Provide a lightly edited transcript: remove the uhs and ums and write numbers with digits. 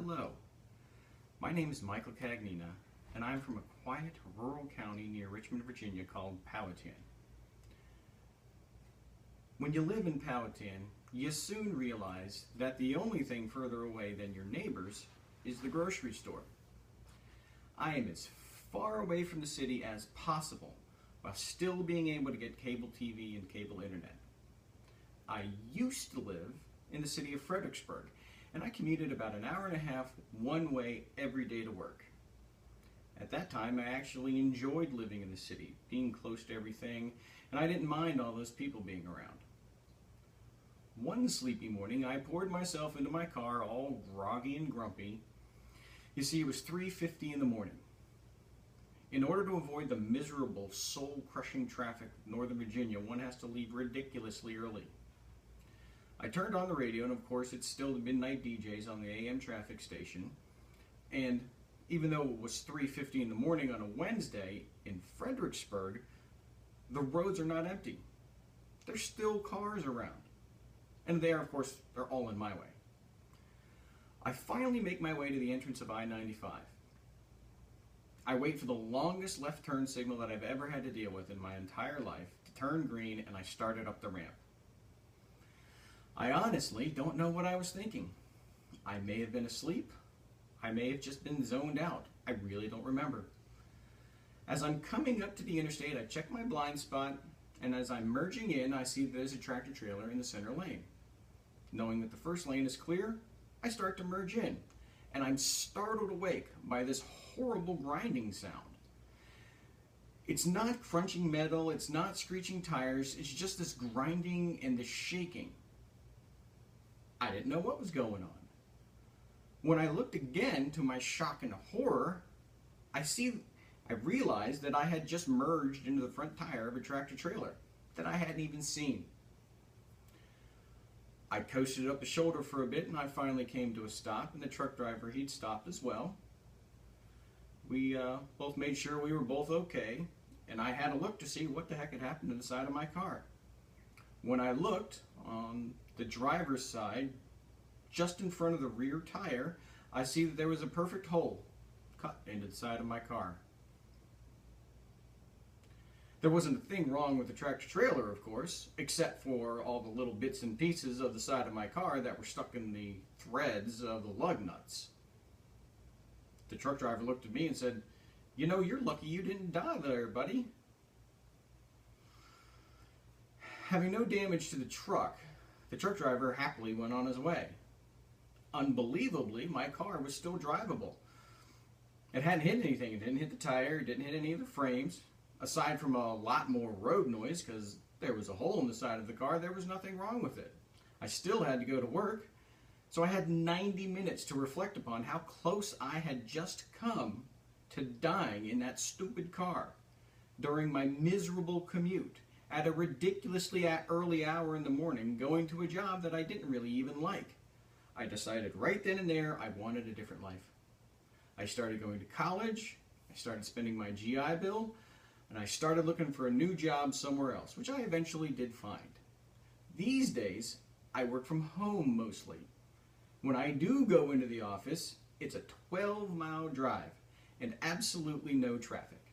Hello, my name is Michael Cagnina, and I'm from a quiet rural county near Richmond, Virginia called Powhatan. When you live in Powhatan, you soon realize that the only thing further away than your neighbors is the grocery store. I am as far away from the city as possible while still being able to get cable TV and cable internet. I used to live in the city of Fredericksburg, and I commuted about an hour and a half one way every day to work. At that time, I actually enjoyed living in the city, being close to everything, and I didn't mind all those people being around. One sleepy morning, I poured myself into my car all groggy and grumpy. You see, it was 3:50 in the morning. In order to avoid the miserable, soul-crushing traffic of Northern Virginia, one has to leave ridiculously early. I turned on the radio, and of course it's still the midnight DJs on the AM traffic station. And even though it was 3:50 in the morning on a Wednesday in Fredericksburg, the roads are not empty. There's still cars around. And they are, of course, they're all in my way. I finally make my way to the entrance of I-95. I wait for the longest left turn signal that I've ever had to deal with in my entire life to turn green, and I started up the ramp. I honestly don't know what I was thinking. I may have been asleep. I may have just been zoned out. I really don't remember. As I'm coming up to the interstate, I check my blind spot, and as I'm merging in, I see there's a tractor trailer in the center lane. Knowing that the first lane is clear, I start to merge in, and I'm startled awake by this horrible grinding sound. It's not crunching metal, it's not screeching tires, it's just this grinding and this shaking. I didn't know what was going on. When I looked again, to my shock and horror, I realized that I had just merged into the front tire of a tractor trailer that I hadn't even seen. I coasted up the shoulder for a bit, and I finally came to a stop, and the truck driver, he'd stopped as well. We both made sure we were both okay, and I had a look to see what the heck had happened to the side of my car. When I looked on the driver's side, just in front of the rear tire, I see that there was a perfect hole cut into the side of my car. There wasn't a thing wrong with the tractor trailer, of course, except for all the little bits and pieces of the side of my car that were stuck in the threads of the lug nuts. The truck driver looked at me and said, "You know, you're lucky you didn't die there, buddy." Having no damage to the truck driver happily went on his way. Unbelievably, my car was still drivable. It hadn't hit anything. It didn't hit the tire, it didn't hit any of the frames. Aside from a lot more road noise, because there was a hole in the side of the car, there was nothing wrong with it. I still had to go to work, so I had 90 minutes to reflect upon how close I had just come to dying in that stupid car during my miserable commute at a ridiculously early hour in the morning, going to a job that I didn't really even like. I decided right then and there I wanted a different life. I started going to college, I started spending my GI Bill, and I started looking for a new job somewhere else, which I eventually did find. These days, I work from home mostly. When I do go into the office, it's a 12-mile drive and absolutely no traffic.